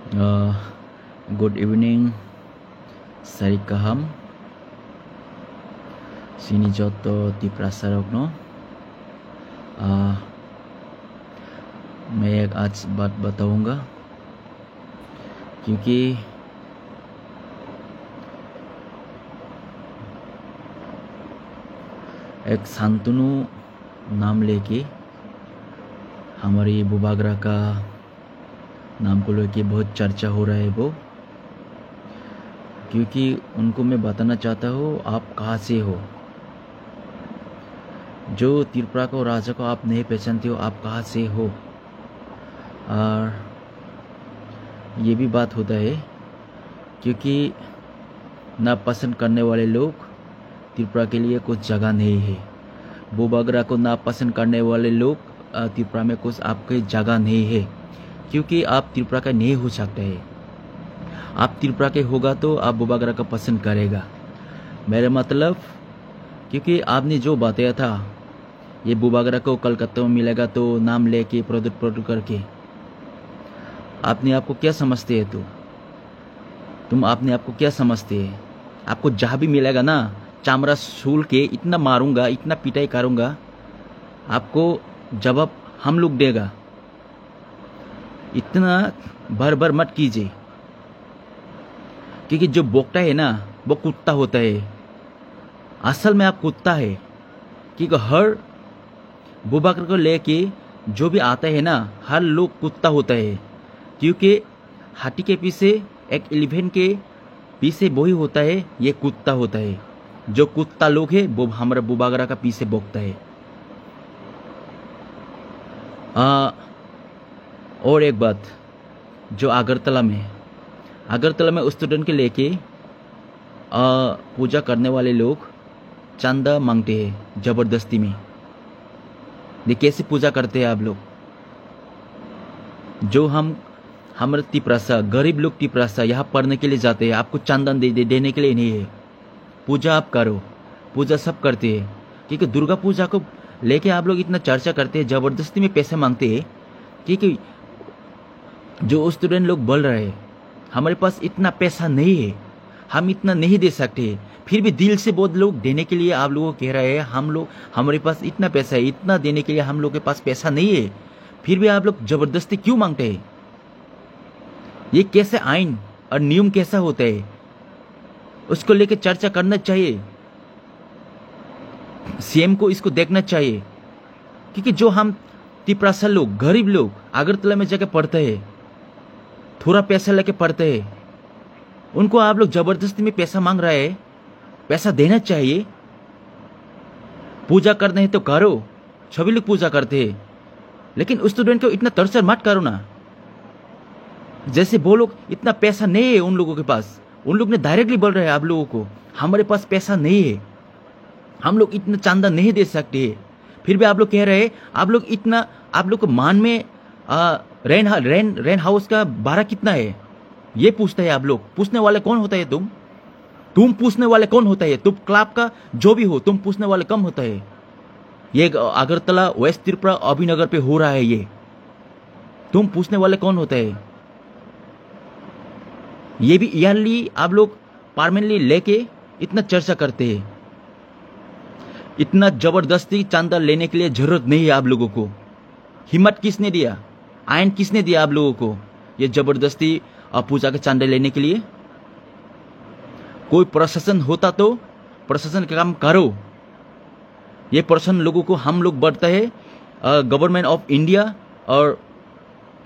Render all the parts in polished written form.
Good evening, Sari Kaham. Sini Joto Tiprasarogno. मैं एक आज बात बताऊंगा क्योंकि एक शांतनु नाम लेके हमारी बुबागरा का नाम को लेके बहुत चर्चा हो रहा है वो, क्योंकि उनको मैं बताना चाहता हूँ आप कहाँ से हो। जो त्रिपुरा को राजा को आप नहीं पहचानते हो, आप कहाँ से हो। और ये भी बात होता है क्योंकि ना पसंद करने वाले लोग त्रिपुरा के लिए कुछ जगह नहीं है। बुबागरा को ना पसंद करने वाले लोग त्रिपुरा में कुछ आपके जगह नहीं है, क्योंकि आप त्रिपुरा का नहीं हो सकते है। आप त्रिपुरा के होगा तो आप बुबागरा का पसंद करेगा। मेरा मतलब क्योंकि आपने जो बताया था ये बुबागरा को कलकत्ता में मिलेगा तो नाम लेके प्रोडक्ट करके, आपने आपको क्या समझते है। तुम आपने आपको क्या समझते है। आपको जहाँ भी मिलेगा ना चामड़ा सूल के इतना मारूंगा, इतना पिटाई करूंगा, आपको जवाब हम लोग देगा। इतना भर भर मत कीजिए, क्योंकि जो बोकता है ना वो कुत्ता होता है। असल में आप कुत्ता है, क्योंकि हर बुबाकर को लेके जो भी आता है ना हर लोग कुत्ता होता है। क्योंकि हाथी के पीछे एक एलिफेंट के पीछे वही होता है, ये कुत्ता होता है। जो कुत्ता लोग है वो हमारा बुबागरा का पीछे बोकता है। और एक बात, जो अगरतला में स्टूडेंट के लेके पूजा करने वाले लोग चंदा मांगते हैं जबरदस्ती में। ये कैसे पूजा करते हैं आप लोग। जो हमारे तिपरासा गरीब लोग तिपरासा यहाँ पढ़ने के लिए जाते हैं, आपको चंदन देने के लिए नहीं है। पूजा आप करो, पूजा सब करते हैं। क्योंकि दुर्गा पूजा को लेके आप लोग इतना चर्चा करते हैं, जबरदस्ती में पैसे मांगते हैं। क्योंकि जो स्टूडेंट लोग बोल रहे हैं हमारे पास इतना पैसा नहीं है, हम इतना नहीं दे सकते, फिर भी दिल से बहुत लोग देने के लिए आप लोगों को कह रहे हैं हमारे पास इतना पैसा है, इतना देने के लिए हम लोग के पास पैसा नहीं है, फिर भी आप लोग जबरदस्ती क्यों मांगते हैं। ये कैसे आइन और नियम कैसा होता है, उसको लेकर चर्चा करना चाहिए। सीएम को इसको देखना चाहिए। क्योंकि जो हम तिपरासा लोग गरीब लोग अगरतला में जाके पढ़ते हैं, थोड़ा पैसा लेके पढ़ते हैं, उनको आप लोग जबरदस्ती में पैसा मांग रहे हैं। पैसा देना चाहिए। पूजा करना है तो करो, सभी लोग पूजा करते हैं, लेकिन उस स्टूडेंट को इतना टॉर्चर मत करो ना। जैसे वो लोग इतना पैसा नहीं है उन लोगों के पास, उन लोग ने डायरेक्टली बोल रहे हैं आप लोगों को हमारे पास पैसा नहीं है, हम लोग इतना चांदा नहीं दे सकते, फिर भी आप लोग कह रहे हैं आप लोग को मान में रेंट हाउस का भाड़ा कितना है ये पूछता है। आप लोग पूछने वाले कौन होता है। तुम पूछने वाले कौन होता है। तुम क्लब का जो भी हो, तुम पूछने वाले कम होता है। ये अगरतला वेस्ट त्रिपुरा अभिनगर पे हो रहा है, ये तुम पूछने वाले कौन होता है। ये भी ईयरली आप लोग परमानेंटली लेके इतना चर्चा करते हैं। इतना जबरदस्ती चांदा लेने के लिए जरूरत नहीं है आप लोगों को। हिम्मत किसने दिया, आयन किसने दिया आप लोगों को ये जबरदस्ती पूजा के चांदा लेने के लिए। कोई प्रशासन होता तो प्रशासन का काम करो। ये प्रशासन लोगों को हम लोग बढ़ता है गवर्नमेंट ऑफ इंडिया और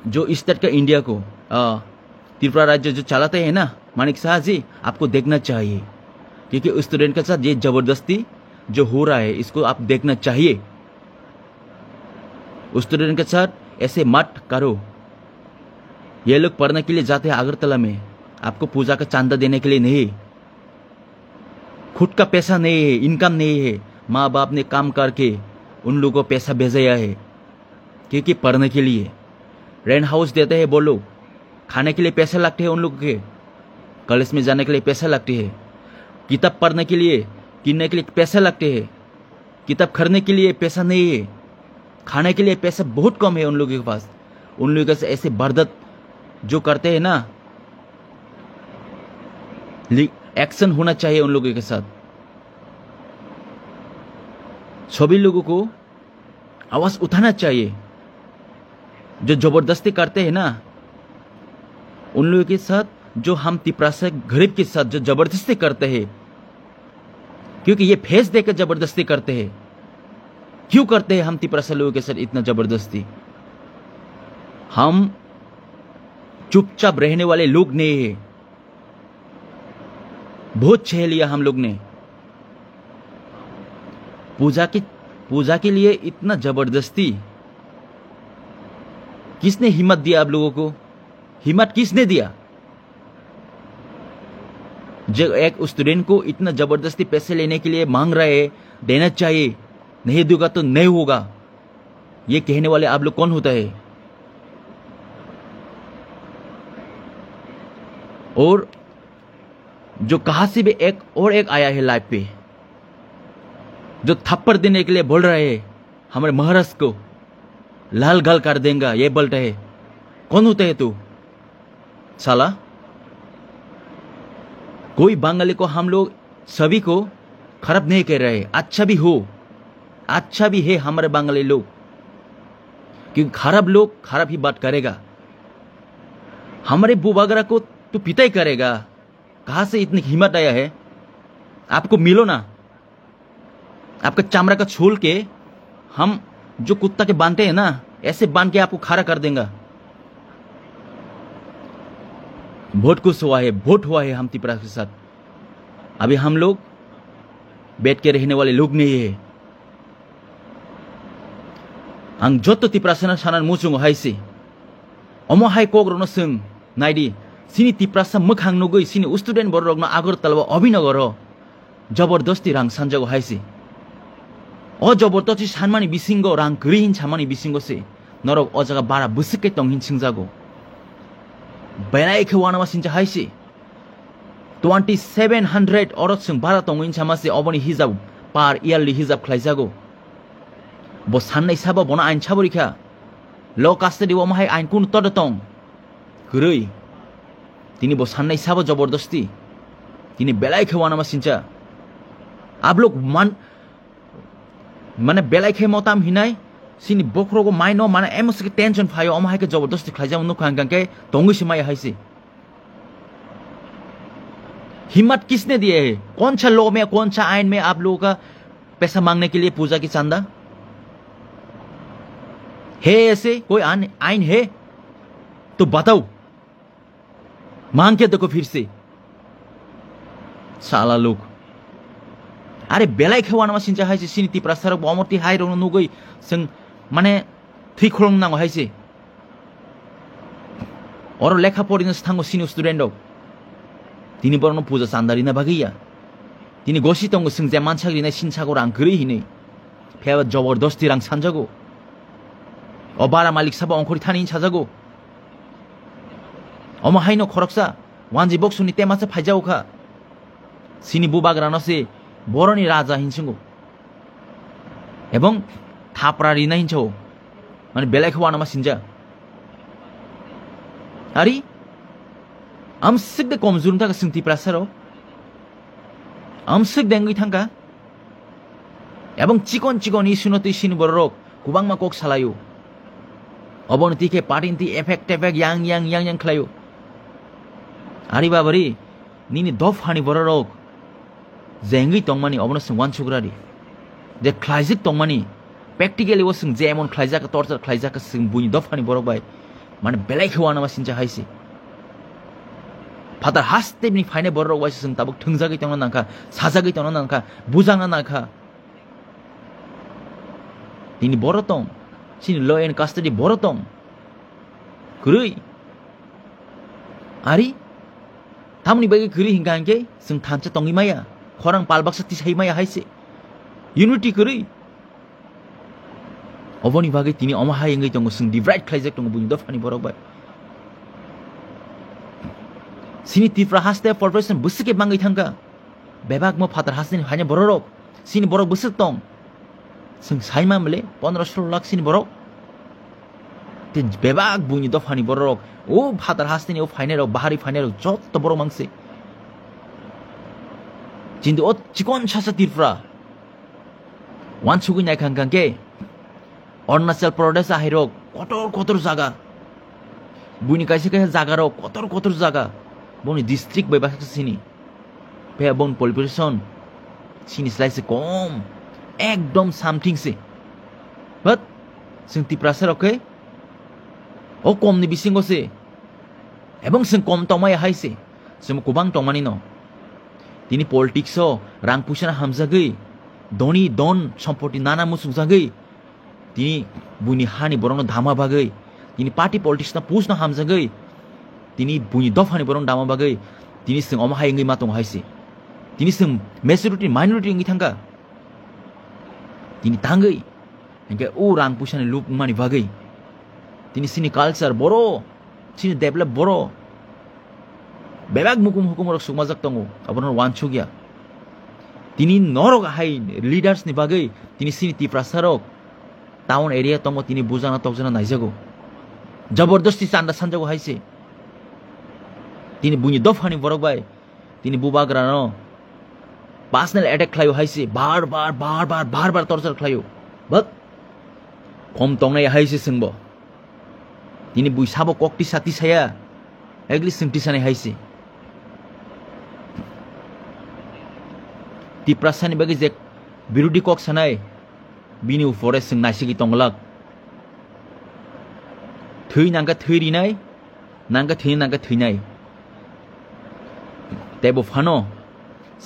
जो स्टेट का इंडिया को त्रिपुरा राज्य जो चलाते हैं ना मानिक शाह जी, आपको देखना चाहिए। क्योंकि उस स्टूडेंट के साथ ये जबरदस्ती जो हो रहा है इसको आप देखना चाहिए। उस स्टूडेंट के साथ ऐसे मत करो। ये लोग पढ़ने के लिए जाते हैं अगरतला में, आपको पूजा का चांदा देने के लिए नहीं। खुद का पैसा नहीं है, इनकम नहीं है, माँ बाप ने काम करके उन लोगों को पैसा भेजा है क्योंकि पढ़ने के लिए। रेंट हाउस देते हैं वो लोग, खाने के लिए पैसे लगते हैं उन लोगों के, कॉलेज में जाने के लिए पैसा लगते हैं, किताब पढ़ने के लिए किनने के लिए पैसे लगते हैं, किताब खरीदने के लिए पैसा नहीं है, खाने के लिए पैसा बहुत कम है उन लोगों के पास। उन लोगों से ऐसे बर्दत जो करते हैं ना एक्शन होना चाहिए उन लोगों के साथ। सभी लोगों को आवाज उठाना चाहिए। जो जबरदस्ती करते हैं ना, उन लोगों के साथ, जो हम तिपरासा गरीब के साथ जो जबरदस्ती करते हैं, क्योंकि ये फेस देकर जबरदस्ती करते हैं। क्यों करते हैं हम तिपरासा लोगों के साथ इतना जबरदस्ती? हम चुपचाप रहने वाले लोग नहीं है। बहुत छह लिया हम लोग ने। पूजा के लिए इतना जबरदस्ती किसने हिम्मत दिया आप लोगों को? हिम्मत किसने दिया? जो एक स्टूडेंट को इतना जबरदस्ती पैसे लेने के लिए मांग रहे हैं, देना चाहिए, नहीं दूंगा तो नहीं होगा, ये कहने वाले आप लोग कौन होता है? और जो कहां से भी एक आया है लाइव पे, जो थप्पड़ देने के लिए बोल रहे हैं हमारे महाराष्ट्र को लाल गाल कर देंगे, ये बोलता है। कौन होता है तू साला? कोई बंगाली को हम लोग सभी को खराब नहीं कह रहे, अच्छा भी हो, अच्छा भी है हमारे बंगाली लोग, क्योंकि खराब लोग खराब ही बात करेगा। हमारे बुबागरा को तो पिता ही करेगा। कहां से इतनी हिम्मत आया है? आपको मिलो ना, आपका चमड़ा का छोल के हम जो कुत्ता के बांधते हैं ना, ऐसे बांध के आपको खड़ा कर देंगे। बहुत कुछ हुआ है, बहुत हुआ है हम तिपरा के साथ। अभी हम लोग बैठ के रहने वाले लोग नहीं है। आं जत्तो तिपरासा सानान मुचुंग हाइसे अमो हाइ कग्रनो सों नायदि सिनि तिपरासा मोखां नुगै सिनि स्टुडेन्ट बररगनो आगरतलाव अभिनगर जबरदस्ती रां सानजागो हाइसे जबरदस्ती सानमानि बिसिंगो रां गैहिन सामानि बिसिंगो से नरक अजागा बारा बुसुके तंहिन सिंजागो बेलायखे वानामा सिंजा हाइसे 2700 अरत जों बारा तंहिन सामासे अबनि हिजाब पार इयारलि हिजाब खालायजागो bo sanai sabo bona ain chaborika lo custody wo mahai ain kun todo tong gurui tini bo sanai sabo jabardasti tini belai khwana ma sincha आप लोग माने बेलाय खे मताम हिनाय सिनि बखरो को माइनो माने एमस के टेंशन फायो अमाय के जबरदस्ती खाइजा उनु खांगां के तंगु सिमाय हाइसे। हिम्मत किसने दिए है? कौन सा लॉ में, कौन सा आइन में आप लोगों का पैसा मांगने के लिए पूजा की चंदा है? ऐसे कोई आइन है तो बताओ, मांग के देखो फिर से साला लोग। अरे बेलाय खेवाना सिंचा हाइसे सिनि तिपरासा अमरती हाइ रनो नुगै जों माने थै खरं नांगौ हाइसे और लेखा पढ़िनो थांगो सिनि स्टुडेन्ट तिनी बरनो पूजा चान्दारिना बागैया तिनी गसि तंगो जों जे मानसाग्रिनाय सिनसागो रां गरै हिनै फेबा जबरदस्ती रां सानजागो बारा मालिक साबा अंखरि थानि साजागो अमा हाइनो खरकसा वानजि बक्सुनि तेमासे फाइजाउखा सिनि बुबाग्रानसे बरनि राजा हिंसिंगो एवं थापरा रिना हिंसो माने बेलायखौ वानामा सिंजा आरि आम सिक दे कमजुरनि थाखाय सोंथि प्रासारो आम सिक देंगै थांगा एवं चिकन चिकन इसुनति सिनि बररक गोबांमा कक सालायो अबन तिखे पार्टिनति एफेक्ट yang खालायो आरि बाबारि निनि दफ हानि बररक जेंगै तंगमानि अबन जों वानसुग्रारि जे ख्लाइजिक तंगमानि प्रेक्टिकली वो जों जेमन ख्लाइजाका टर्चर ख्लाइजाका जों बुनि दफानि बरबाय माने बेलायखौ वानामा सिनजा हाइसे फादार हास्तेबनि फाइने बररक वाइस जों ताबक थंजागै तंगना नांखा साजागै तंगना नांखा बुजांना नांखा तिनि बरतं सिनि ल एन्ड कास्टडी बरतं गुरै आरि तामनि बागै गुरै हिंगांके जों थानचा तंगिमाया खरां पालबाक्सा तिसाइमाया हाइसे यूनिटी गुरै अबनि बागै तिनि अमाहाय एंगै तंगो जों डिवाइड खालायजाक तंगो बुनि दफानि बरबाय सिनि तिफ्रा हास्ते फरप्रेसन बुसके बांगै थांगा बेबाग मो फादार हास्तेनि फाइने बररक सिनि बरक बुसक तंग जों साइमा मले 15-16 लाख सिनि बरक ते बेबाग बुनि दफानि बररक ओ फादार हास्तेनि ओ फाइनेराव बाहारि फाइनेराव जत्त बरक मांसे 진도 चिकन सासा तिरफ्रा वान सुगुई नाय खांखांके अरुणाचल प्रदेश आहिरक कतर जागा बुनी कायसे कायसे जागा रक कतर जागा बनि डिस्ट्रिक्ट बायबा सिनी पे बन पॉपुलेशन सिनी स्लाइस कम एकदम समथिंग से बट जों तिप्रासा रके ओ कम नि बिसिंगो से एबं जों कम तमाय हाइसे जों गोबां तमानि न दिनै पलिटिक्स रां पुसना हामजागै धनी दन सम्पत्ति नाना मुसुजागै दिनै बुनि हानि बरंनो धामा बागै दिनै पार्टी पलिटिक्स ना पुसना हामजागै दिनै बुनि दफानि बरंनो धामा बागै दिनै जों अमा हायंगै मातं हाइसे दिनै जों मेजरिटी माइनरिटी इंगै थांगा दिनै थांगै इंगे ओ रां पुसना लुप मानि बागै दिनै सिनि कल्चर बरो सिनि डेभलप बरो बेबाग मुकुम हुकुमरक सुगमाजक दंगो अबन वानसुगिया दिनै नरक हाय लीडर्स नि बागै दिनै सिनि तिप्रासारक टाउन एरिया दंगो दिनै बुजाना तकजना नायजागो जबरदस्ती चान्दा सानजागो हायसे दिनै बुनि दफानि बरक बाय दिनै बुबाग्रानो पर्सनल अटैक खालायो हायसे बार टर्चर खालायो बट कम तंनाय हायसे जोंबो दिनै बुइसाबो कक्ति साति साया एग्ली सोंथि सानाय हायसे तिप्रासानि बागै जे बिरोधी कक सानाय बिनि उफरे जों नायसिगि तंगलाक थै नांगा थैरिनाय नांगा थैनाय तेबो फानो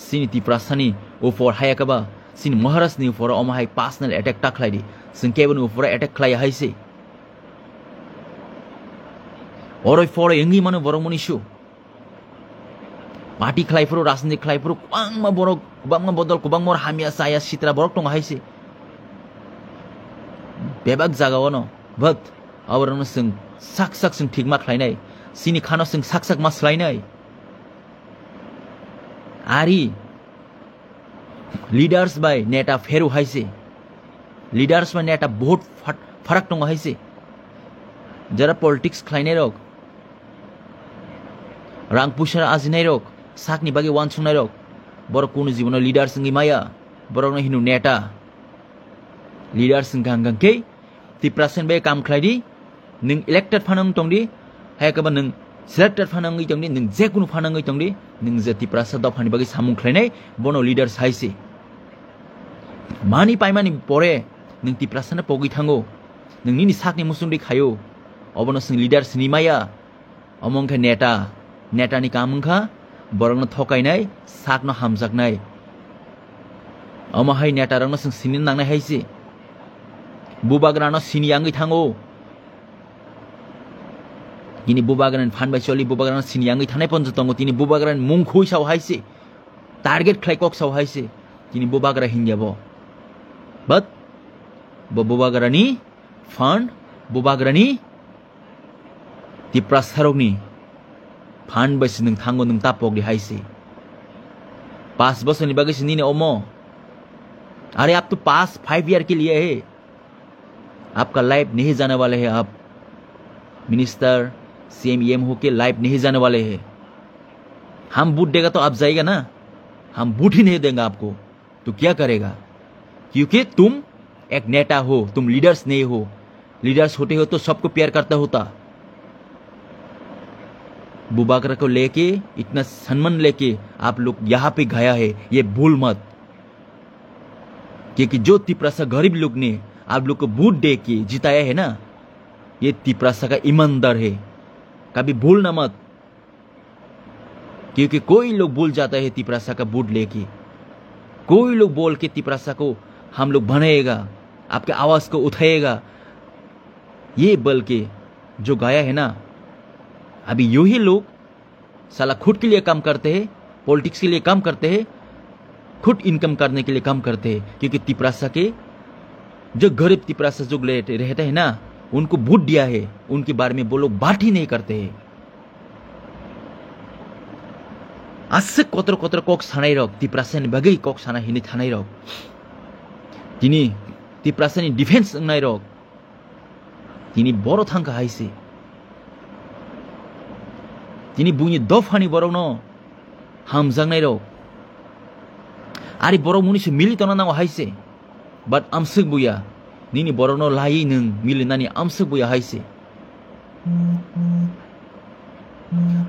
सिनि तिप्रासानि उफर हायाकाबा सिनि महाराजनि उफर अमाहाय पर्सनल अटैक टाख्लायदि जों केबोनि उफर अटैक खालाय हायसे अरय फरे एंगि मानो बरमनि सु पार्टी खालायफोर राजनीति खालायफोर गोबां बरक गोबां बदल गोबां मर हामिया साया सित्रा बरक दं हायसे बेबाग जागावनो बट आवरनो जों साक जों ठीक मा खालायनाय सिनि खानो जों साक मा स्लायनाय आरि लीडर्स बाय नेता फेरु हायसे लीडर्स बाय नेता बहुत फरक दं हायसे जरा पॉलिटिक्स खालायनाय रक रां पुसना आजिनाय रक साकनि बागै वानसुंनाय रक बर कुनु जीवनाव लीडर संगी माया बरनो हिनु नेता लीडर संगांगांके तिप्रासन बे काम खालायदि नों इलेक्टेड फानंग तंदि हायकाबा नों सिलेक्टेड फानंगै तंदि नों जे कुनु फानंगै तंदि नों जे तिप्रासा दफानि बागै सामुं खालायनाय बनो लीडर्स हायसे मानि पाइमानि परे नों तिप्रासाना पगै थांगो नोंनि साकनि मुसुंदि खायो अबनो जों लीडर्स नि माया अमंखे नेतानि कामंखा बरंनो थकायनाय साकनो हामजागनाय अमाहाय नेतारंनो जों सिनि नांनाय हायसे बुबाग्रानो सिनि आंगै थांगो दिनै बुबाग्रान फानबाय चलि बुबाग्रानो सिनि आंगै थानाय पन्ज दंगो दिनै बुबाग्रान मुंखुइ साव हायसे टार्गेट खालायकक साव हायसे दिनै बुबाग्रा हिंगियाबो बट बुबाग्रानि फंड बुबाग्रानि तिप्रासारकनि फान बैसे नों थांगो नों तापक दि हायसे 5 बोसोरनि बागै सिनि ओमो अरे आप तो 5 ईयर के लिए है आपका लाइफ नहीं जाने वाले हैं आप मिनिस्टर सीएम होके लाइफ नहीं जाने वाले हैं हम वोट देगा तो आप जाएगा ना हम वोट ही नहीं देंगे आपको तो क्या करेगा क्योंकि तुम एक नेता हो तुम लीडर्स नहीं हो लीडर्स होते हो तो सबको प्यार करता होता बुबाग्रा को लेके इतना सम्मान लेके आप लोग यहाँ पे गया है ये भूल मत क्योंकि जो तिप्रासा गरीब लोग ने आप लोग को वोट दे के जिताया है ना ये तिप्रासा का ईमानदार है कभी भूलना मत क्योंकि कोई लोग भूल जाता है तिप्रासा का वोट लेके कोई लोग बोल के तिप्रासा को हम लोग बनाएगा आपके आवाज को उठाएगा ये बल के जो गाया है ना अभी यही लोग साला खुद के लिए काम करते हैं पॉलिटिक्स के लिए काम करते हैं खुद इनकम करने के लिए काम करते हैं क्योंकि तिप्रासा के जो गरीब तिप्रासा जो रहते हैं ना उनको वोट दिया है उनके बारे में वो लोग बात ही नहीं करते हैं आसे कतर कक सानाय रक तिप्रासानि बागै कक साना हिनि थानाय रक दिनै तिप्रासानि डिफेन्स नाय रक दिनै बर' थांखा हायसे दिनै बुंनि दफानि बर'नो हामजांनाय रक Ari borok munisu mili tona nango haise. But amsuk buya. Nini borono lai nung mili nani amsuk buya haise.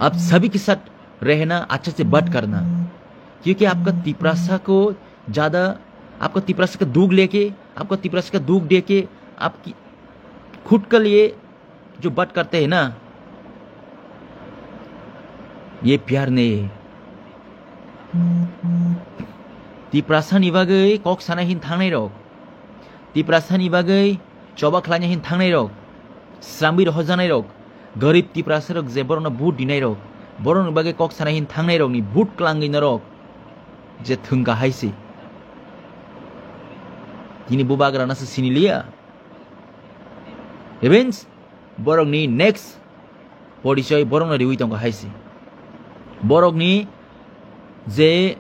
आप सभी के साथ रहना, अच्छे से बात करना, क्योंकि आपका तिपरासा को ज़्यादा आपका तिपरासा का दुख लेके, आपका तिपरासा का दुख देके आपकी खुद के लिए जो बात करते हैं ना, ये प्यार नहीं है. तिपरासानि बागै कक सानाय हिन थांनाय रक, तिपरासानि बागै चबा खालायनाय हिन थांनाय रक, स्रांबिर हजानाय रक, गरीब तिपरासा रक जे बरनो बुट दिनाय रक, बरनो बागै कक सानाय हिन थांनाय रक नि बुट क्लांगैना रक जे Thanga हायसे. Ini bubagra nasa sinilia. Events borok ni next porisoy borok na riwi tong haisi. Borok ni je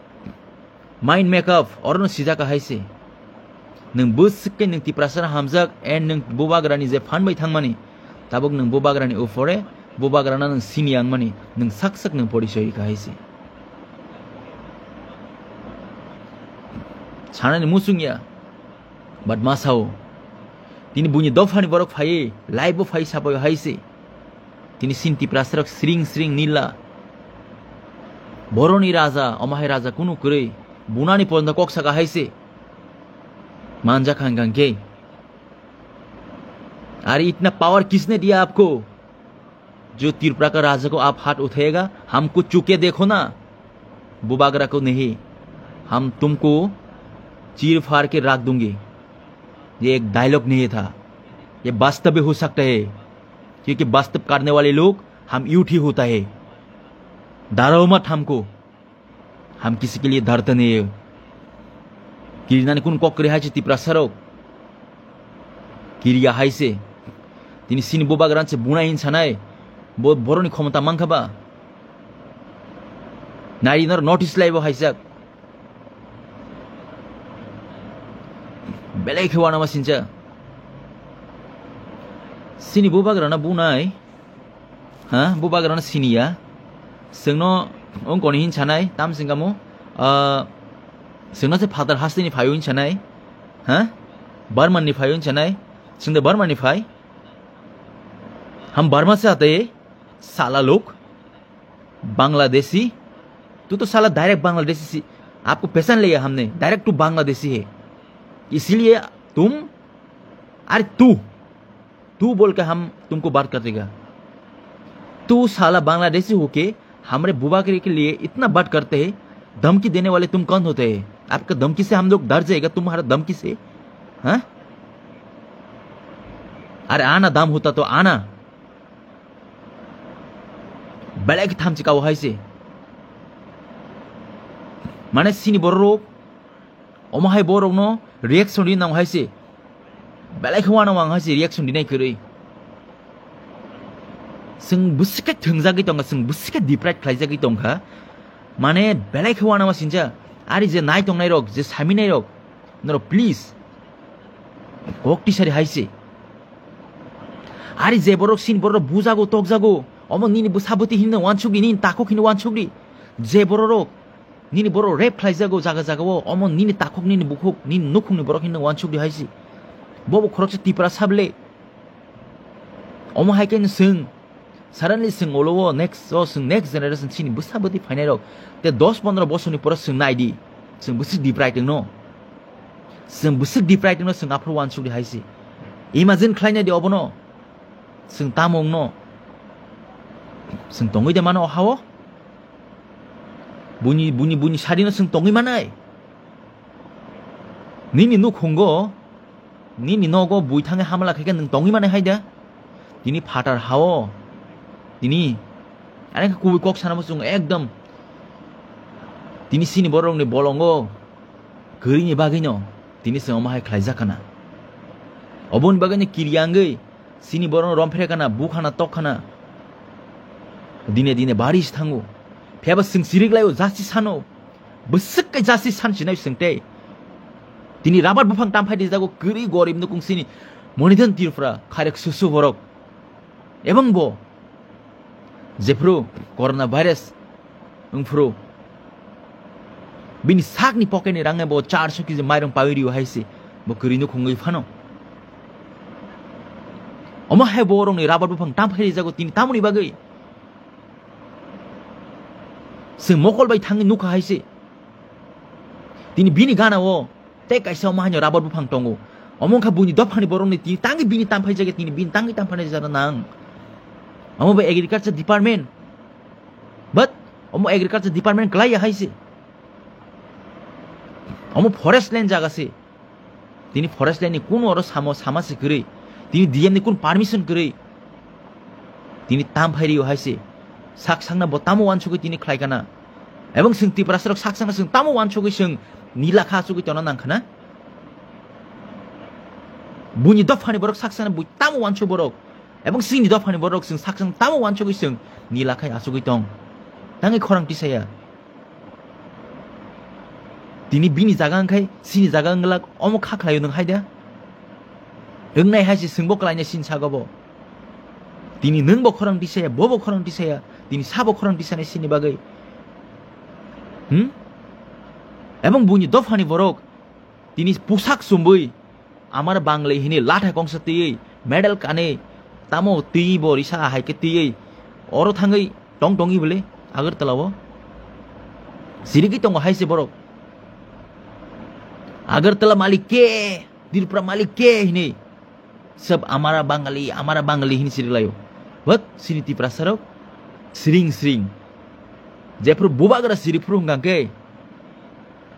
mind makeup orno sija ka haisi. Nung busik nung tiprasana hamzak and nung bubagra ni je fan bai thangmani. Tabok nung bubagra ni ufore bubagra na nung siniang mani nung saksak nung porisoy ka haisi. Chana ni musungya. But masao, tini bunyi dofani borok fai, laibo fai saboy haise. Tini sinti prasarok sring sring nila. Boroni raja, omahai raja kunu kure, bunani ponda kok saka haise. Manja Khan के. अरे इतना power किसने दिया आपको? जो त्रिपुरा का राजा को आप हाथ उठाएगा, हमको चुके देखो ना. बुबागरा को नहीं, हम तुमको चीर फाड़ के रख दूंगे. ये एक डायलॉग नहीं था, ये वास्तव भी हो सकता है, क्योंकि वास्तव करने वाले लोग हम यूथ ही होता है. डरो मत हमको, हम किसी के लिए डरते नहीं है. किरिनाने कुन कक करे हाइसे तिप्रासारक किरिया हाइसे तिनी सिनि बुबाग्रानसे बुनाइन छानाय बो बरनि क्षमता मांखाबा नारिनर नोटिस लाइबो हाइसाक बेलेग हेवाना मासिनचा सिनि बुबाग्राना बुनाय हा बुबाग्राना सिनिया जोंनो अंकनि हिन छानाय तामसिंगामो जोंना से फादर हास्तिनि फायन छानाय हा बर्मानि फायन छानाय जोंदो बर्मानि फाय हम बर्मा से आते हैं साला लोग बांग्लादेशी तू तो साला डायरेक्ट बांग्लादेशी आपको पहचान लिया हमने डायरेक्ट तू बांग्लादेशी है इसीलिए तुम अरे तू बोल के हम तुमको बात कर देगा तू साला बांग्लादेशी होके हमारे बुबाकरी के लिए इतना बात करते हैं धमकी देने वाले तुम कौन होते हैं आपका धमकी से हम लोग डर जाएगा तुम्हारा धमकी से हाँ अरे आना दाम होता तो आना बेलेग थामचिकाव हाइसे माने सिनि बररोक अमाहाय बरक न रिएक्शन दिन नाव हाइसे बेलेग हवाना वांग हाइसे रिएक्शन दिनाय करै जों बुसिके थोंजागै दंगा जों बुसिके डिप्राइड खालायजागै दंखा माने बेलेग हवाना मा सिनजा आरि जे नाय दंनाय रक जे सामिनाय रक नरो प्लीज गक्ति सारि हाइसे आरि जे बरक सिन बरक बुजागो तकजागो अमन निनि बुसाबति हिन वानसुगि निनि ताकक हिन वानसुगि जे बरक निनि बरक रेप खालायजागो जागा जागाव अमन निनि ताकक निनि बुखक निनि नुखुंनि बरक हिन वानसुगि हाइसे बबो खरकसे तिपरा साबले अम हाइकेन जों सडनली जों अलव नेक्स्ट जेनेरेशन सिनि बुसाबति फाइनाय रक ते 10-15 बोसोरनि पर जों नायदि जों बुसि डिप्राइड न जों बुसि डिप्राइड न जों आफ्रो वानसुगि हाइसे इमाजिन खालायनाय दि अबनो जों तामं न जों दङै दे मानो हाव बुनि सारिनो जों दङै मानाय निनि नुखंगो निनि नगो बुइथाङै हामला खायके नों दङै मानाय हायदा दिनि फाटार हाव दिनि आरे कुबि कक सानामो जों एकदम दिनि सिनि बरंनि बलंगो गरिनि बागैनो दिनि जों माहाय खालायजाखाना अबन बागैनो किरियांगै सिनि बरं रमफेरेखाना बुखाना तखाना दिने बारिस थांगो फेबा जों सिरिग्लायो जासि सानो बसक्कै जासि सानसिनाय सोंते दिनि राबार बुफां तामफायदि जागो गरि गरिब नुकुंसिनि मनिधन तिरफ्रा खारेक सुसु बरक एबं बो जेफ्रु कोरोना भाइरास उंफ्रु bini sakni pocket ni rangai bo 400 kg mairong pawiriu haise bo kurinu khungui phano omo hai borong ni rabar bufang tam phai jago tini tamuni bagai sing mokol bai thangi nuka haise tini bini gana wo te kaisa ma hanyo rabar bufang tongo omong kha buni dofani borong ni tini tangi bini tam phai jage tini bini tangi tam phai jara nang omo ba agriculture department but omo agriculture department klai haise omo forest land jaga se tini forest land ni kuno oro sama se gre tini dm ni kun permission gre tini tam phairiu haise sak sangna bo tamo wanchugi tini khlai kana ebong sing tiprasarok sak sangna sing tamo wanchugi sing nila kha chugi tona nangkhana buni dofani borok sak sangna bu tamo wanchu borok ebong sing ni dofani borok sing sak sang tamo wanchugi sing nila khai asugi tong tangi khorang tisaya tini bini jaga angkai sini jaga anglak omo kha khlayo nang haida engnai haisi singbo klaina sin sagabo tini nungbo khorang disaya bobo khorang disaya tini sabo khorang disane sini bagai ebong buni dofani borok tini pusak sumbui amar bangle hini latha kongsa tei medal kane tamo tei bo risa haike tei oro thangai tong tongi bole agar talawo sirigi tongo haise borok Agartala Malik ke, Dirpra Malik ke ini, sab amara Bangali ini sirilayo. What sini ti prasarok, sering, Jaipur bubagara siri purungang ke,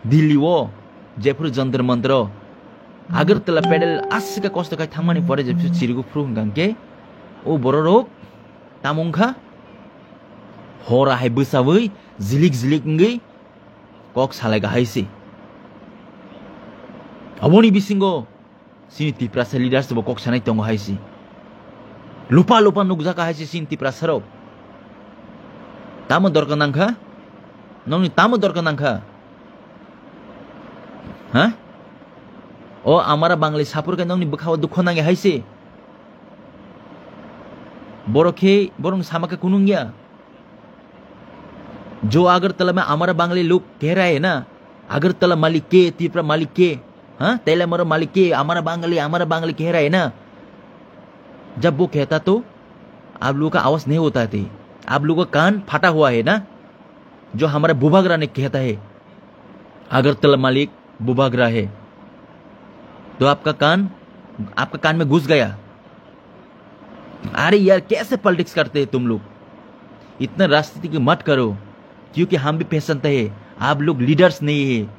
Delhi wo, Jaipur jantar mantra, Agartala pedal asika kosta kai thamani pore Jaipur sirigu purungang ke, o bororok, tamungkha, hora hai busawai, zilik ngai, kok salaga haisi. Aboni bisingo sini tiprasa leaders bo kok sanai tongo haisi lupa nugja ka haisi sini tiprasa ro tamo dorkan nangkha noni tamo dorkan nangkha ha o amara bangli sapur ka noni bukhawa dukho nange haisi borong samaka kunungya जो अगरतला में हमारा बांग्ली लोग कह रहा है ना अगरतला मालिक के त्रिपुरा मालिक के हाँ तेले मरो मालिक के हमारा बांग्ली कह रहा है ना जब वो कहता तो आप लोगों का आवाज नहीं होता थी आप लोगों का कान फटा हुआ है ना जो हमारा बुबागरा ने कहता है अगरतला मालिक बुबागरा है तो आपका कान में घुस गया अरे यार कैसे पॉलिटिक्स करते हैं तुम लोग इतना राजनीति की मत करो क्योंकि हम भी पहचानते हैं आप लोग लीडर्स नहीं है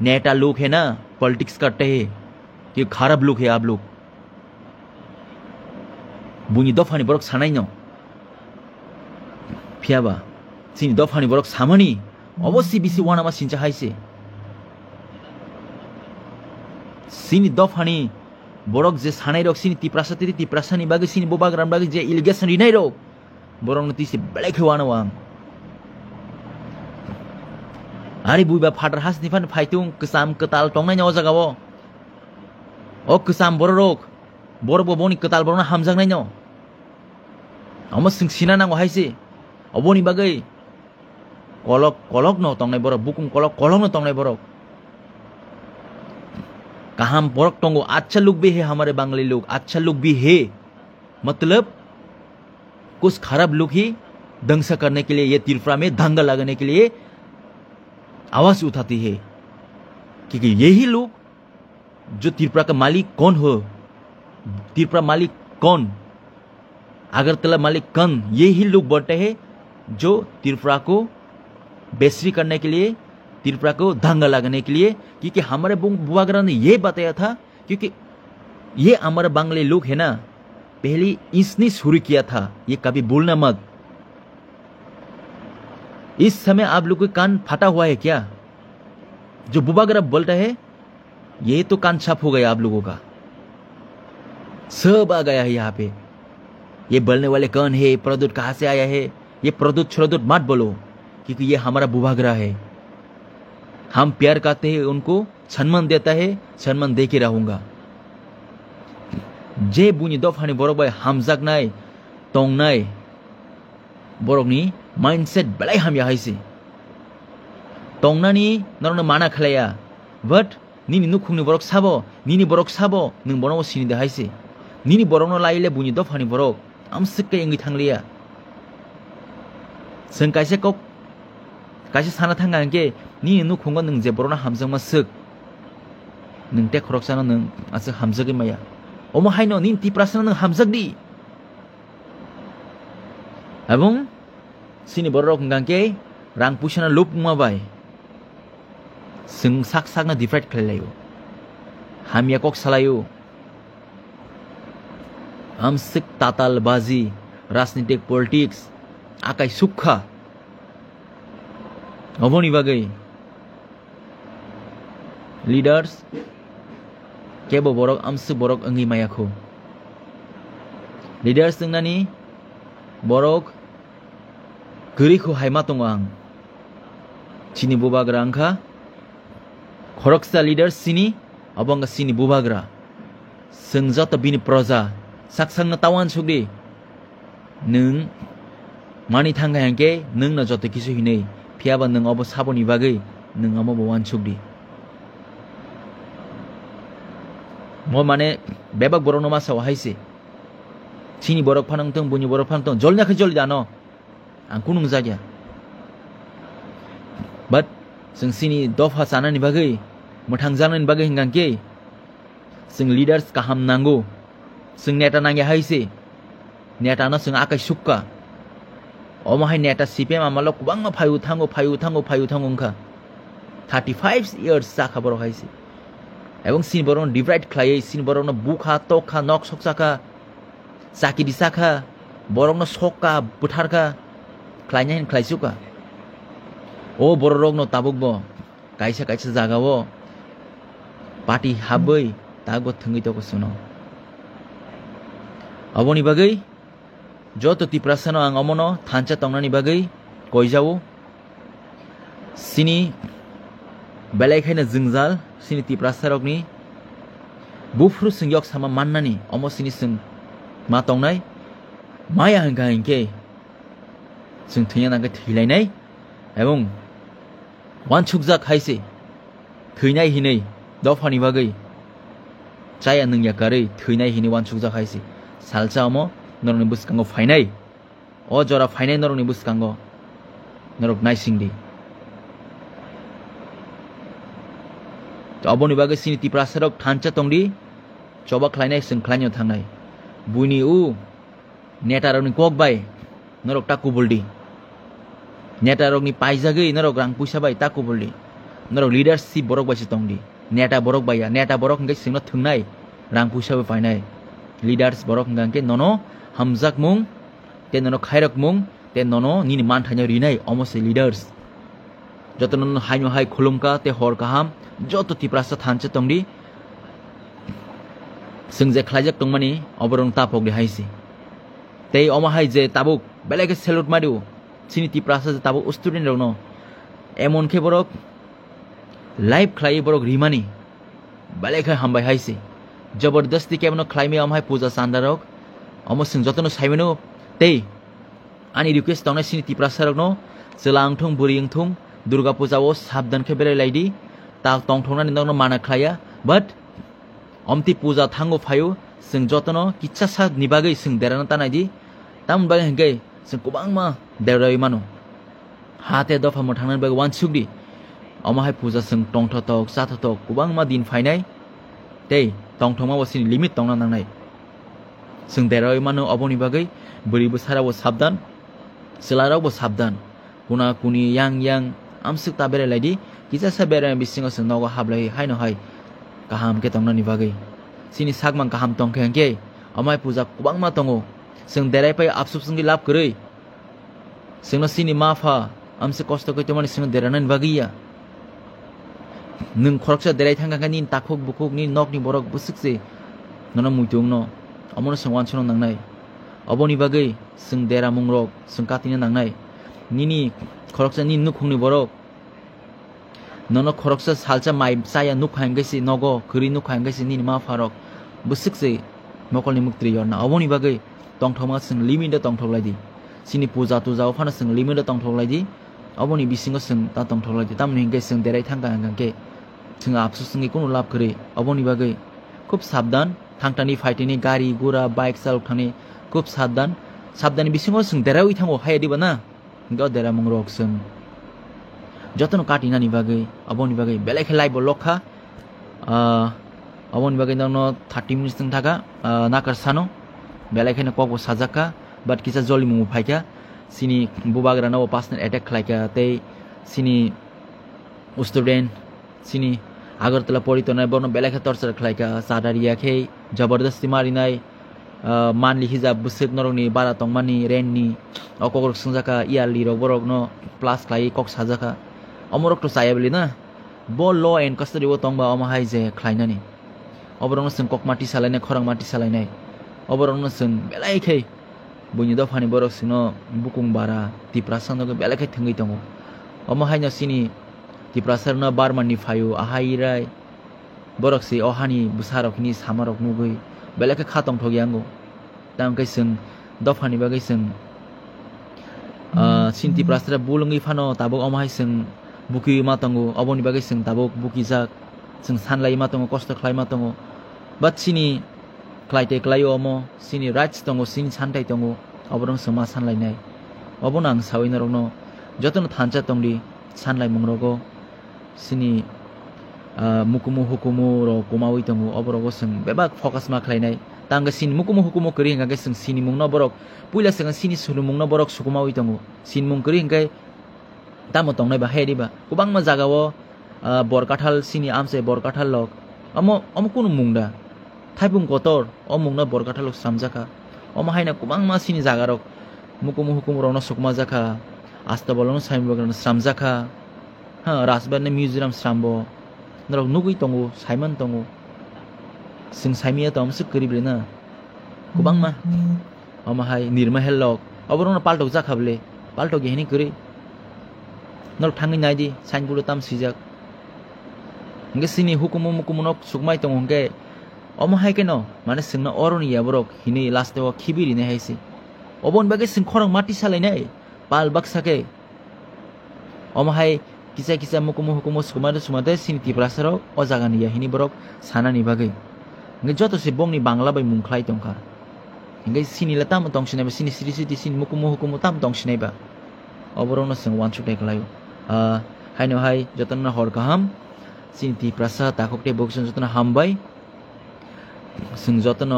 नेता लोग है ना पॉलिटिक्स करते हैं कि खराब लोग है आप लोग बुनी दफानी बरक सानाई न फियाबा सिनी दफानी बरक सामानी अवश्य बिसी वानामा सिंचा हाइसे सिनी दफानी बरक जे सानाई रक सिनी तिप्रासानी बागे सिनी बोबाग्राम बागे जे इलिगेशन रिनाई रक बरक न तिसे बेलेखे वाना वांग Ari buiba father has nifan fightung kesam ketal tongnai nyawa jagawo. O kesam borok borbo boni ketal borona hamjang nai nyaw. Amos sina nang haisi. Oboni bagai kolok no tongnai borok bukum kolok no tongnai borok. Kaham borok tongo अच्छा लोग भी है हमारे बांग्ली लोग अच्छा लोग भी है मतलब कुछ खराब लोग ही दंगसा करने के लिए ये त्रिपुरा में दंगा लगाने के लिए आवाज उठाती है क्योंकि यही लोग जो त्रिपुरा का मालिक कौन हो त्रिपुरा मालिक कौन अगरतला मालिक कौन यही लोग बोलते हैं जो त्रिपुरा को बेसरी करने के लिए त्रिपुरा को दंगा लगाने के लिए क्योंकि हमारे बुबागरा ने ये बताया था क्योंकि ये हमारे बांग्ले लोग है ना पहले इसने शुरू किया था ये कभी भूलना मत इस समय आप लोग का कान फटा हुआ है क्या जो बुबागरा बोलता है ये तो कान छाप हो गया आप लोगों का सब आ गया है यहाँ पे ये बोलने वाले कौन है प्रदूत कहाँ से आया है ये प्रदूत छ्रदूत मत बोलो क्योंकि ये हमारा बुबागरा है हम प्यार करते हैं उनको सम्मान देता है सम्मान दे के रहूंगा जे बुनी दफानी बरक बाय हामजागनाय तंगनाय बरकनी माइंडसेट बेलाय हाम याहायसे Tongnani norno mana khlaya. But nini nukhungni borok sabo, nini borok sabo, nung bono sini de haisi. Nini borok no laile buni do phani borok. Amsik ke engi thanglia. Seng kaise kok kaise sana thangang ke nini nukhunga nung je borona hamjang ma sik. Nung te khorok sana nung asik hamjagi maya. Omo haino nin ti prasana nung hamjagdi. Abong sini borok ngang ke rang pusana lup ma bai. Seng sak na different khelayo. Hamya kok salayo. Amsik tatal bazi, राजनीतिक politics, akai sukha. Oboni bagai. Leaders, kebo borok amsik borok angi mayakho. Leaders tengnani borok gerikho haima tongang. Chini bubagra angkha. Khoroksa leaders sini abanga sini bubagra. Sengjata bini proja. Saksang na tawan sugdi. Nung mani thanga hangke nung na joto kisu hinei. Piaba nung obo saboni bagai nung amo bawan sugdi. Mo mane bebak borok noma sawa haisi. Chini borok panang tong bunyi borok panang tong jolnya ke jol dano. Angku nung zaja. But sing sini dofa sana ni bagai. Muthang jana ni bagai hinggang ke. Sing leaders kaham nanggo. Sing neta nangi haisi. Neta no sing akai sukka. Omo hai neta CPM amalo kubang ma phayu thango ngka. 35 years sakha borok haisi. Ebong sin borok divide khlai sin borok no bukha tokha nok soksaka. Saki disakha borok no sokka butharka. Khlainya hin khlai suka. O borok no tabukbo. Kaisa jagawo. Party habai tago thungi to ko suno. Aboni bagai joto tiprasano ang amono thancha tongnani bagai koijawo sini belai khaina jingjal sini tiprasarokni bufru singyok sama mannani omo sini sing ma tongnai maya hangka hingke sing thnya nang thilainai ebong wanchukja khaise theinai hinei dofani bagai chaya nung yakare theinai hini wanchukja khaise salcha omo noroni buskango fainai o jora fainai noroni buskango norok naisingdi to aboni bagai sini tiprasarok thancha tongdi choba khlainai sing khlainyo thangnai buini u netarokni kokbai norok takubuldi netarokni paijagai norok rang puisa bai takubuldi norok leadership borok bai tongdi neta borok bai neta borok ngai singno thungnai rang puisa bai fainai leaders borok ngangke nono hamjak mung te nono khairak mung te nono nini man thanyo rinai almost leaders joto nono haino hai khulumka te hor kaham joto tiprasa thanche tongdi singje khlaijak tongmani oborong tapok de haisi te oma hai je tabuk beleke salute mariu sini tiprasa je tabuk student rokno emon khe borok live khlai borok rimani beleke hambai haisi जबरदस्ती केमनो क्लाइमे अमहाय पूजा सांदारक अमसिं जतनो साइमेनो ते आनी request तंगना सिनि तिप्रासारकनो जलांथुं बुरिंथुं दुर्गा पूजाओ साबधान के बेरे लाइदि ता तंगथंना निंदनो माना खलाया but अमति पूजा थांगो फायो सिं जतनो किच्छा सा निबागै सिं देराना तानाइदि ताम बागै हंगै सिं कुबांगमा देराय मानो हाते दफा मथांना बागै वानसुगदि अमहाय पूजा सिं तंगथतक साथतक कुबांगमा दिन फाइनाय ते tongthoma wasini limit tongna nangnai sing derai mano oboni bagai buri busara bo sabdan silarao bo sabdan kuna kuni yang amsik ta bere laidi kisa sa bere bisingo sing nogo hablai haino hai kaham ke tongna ni bagai sini sagmang kaham tongke hangke amai puja kubangma tongo sing derai pai apsup singi lap korei singno sini mafa amsik kosto ko tomani sing deranan bagiya nung khoroksa derai thangka nin takhok bukuk ni nok ni borok busukse nona muitung no amono sangwan chono nangnai aboni bagai sing dera mungrok sing katina nangnai nini khoroksa ni nukhungni borok nono khoroksa salcha mai saya nukhangaisi nogo khuri nukhangaisi ni ma farok busukse mokolni muktri yorna aboni bagai tongthoma sing limit da tongthoklaidi sini puja tuja ofana sing limit da tongthoklaidi oboni bisingo sing ta tong tholai tam hingke sing derai thangka hangke sing apsu singi kono lab kore oboni bagai খুব সাবধান থাংটানি ফাইটিনি গাড়ি ঘোড়া bike চালক Thani খুব সাবধানি বিসিङाव जों देरावै थाङो हाय दिबा ना ग देरा मंग्रक जों जतन काटिनानि बागै अबनि बागै बेलेखे लाइभ लखा अबनि बागै ननो 30 मिनिट जों थागा नाकार सानो बेलेखेनो ककबो साजाका बाट किसा जलि मुमु फाइका सिनि बुबाग्रा न पर्सनल अटैक खलाइका तै सिनि स्टुडेन्ट सिनि आगरतला परितनाय बर्न बेलेखे टर्चर खलाइका सादारियाखै जबरदस्ती मारिनाय मानलि हिजाब बुसेत नरनि बारा तंमानि रेननि अकगर संजाका इयारलि रक बरक न प्लास खलाइ कक साजाका अमरक तो सायाबलि ना ब ल एन्ड कस्टडी वो तंबा अमहाय जे खलाइनानि अबरंग जों ककमाटी सालायनाय खरं माटी सालायनाय अबरंग जों बेलायखै बुनि दफानि बरक सिनो बुकुं बारा तिप्रासनग बेलायखै थंगै दङ अमहायनो सिनि तिप्रासरना बारमाननि फायु आहाइराय बरकसि अहानि बुसारकनि सामारक नुगै बेलेखे खातम थगियांगो तामकै जों दफानि बागै जों सिन तिप्रासरा बुलुङै फानो ताबो अमहाय जों बुकि मातंगो अबनि बागै जों ताबो बुकि जाक जों सानलाय मातंगो कष्ट खलाय मातंगो बाट सिनि क्लाइटे क्लायो अमो सिनि राइट्स दंगो सिनि सानथाय दंगो अबरं समा सानलायनाय अबन आं सावैनरनो जतन थानचा तंदि सानलाय मंग्रगो सिनि मुकुमु हुकुमु रो कुमावै दंगो अबरगो जों बेबा फोकस मा खलायनाय तांगा सिन मुकुमु हुकुमु करि हिंगा जों सिनि मुंनो बरक पुइला जों सिनि सुलु मुंनो बरक सुकुमावै दंगो सिन मुं करि हिंगा तामो तंनाय बा हेदिबा गोबां मा जागावो बरकाथाल सिनि आमसे बरकाथाल लक अमो कुनु मुंदा थाइपुं गतर अमुंना बरकाथाल सामजाका अमहायना गोबां मा सिनि जागारक मुकुमु हुकुमु रोनो सुकुमा जाका आस्ता बलनो साइम बगन सामजाका हा राजबाने म्युजियाम सामबो नरक नुगै दंगो साइमन दंगो जों साइमिया तमसु करिब्लेना गोबां मा अमहाय निर्महेल लक अबरनो पाल्टक जाखाबले पाल्टक गेहनि करि नरक थाङै नायदि साइन बुलो ताम सिजाक नगे सिनि हुकुमु मुकुमु नक सुकमाय दंगो हंगे अमहाय केनो माने जोंना अरनि याबरक हिनि लास्टआव खिबिरिने हायसि अबन बागे जों खरं माटी सालायनाय पाल बाक्साके अमहाय किसा किसा मुकुमु हुकुमु सुकुमादो सुमादे सिनि तिप्रासराव अ जागानि याहिनि बरक सानानि बागै नगे जतसे बंनि बांला बाय मुंख्लाय दंखा नगे सिनि ला ताम दंसिनायबा सिनि सिरिसिति सिनि मुकुमु हुकुमु ताम दंसिनायबा अबरनो जों वान सुटाय खलायो हायनो हाय जतन हर गाहाम सिनि तिप्रासा ताखकटे बक्सन जतन हामबाय जों जतन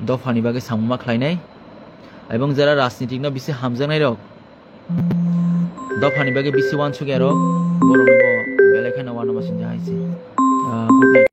दफानि बागै सामुमा खलायनाय এবং যারা রাজনীতিকনা বিসি হামজানাই রক দফানি বাগে বিসি ওয়ান সুগে রক বড় নব বেলেখানা ওয়ান মাসিন যাইছে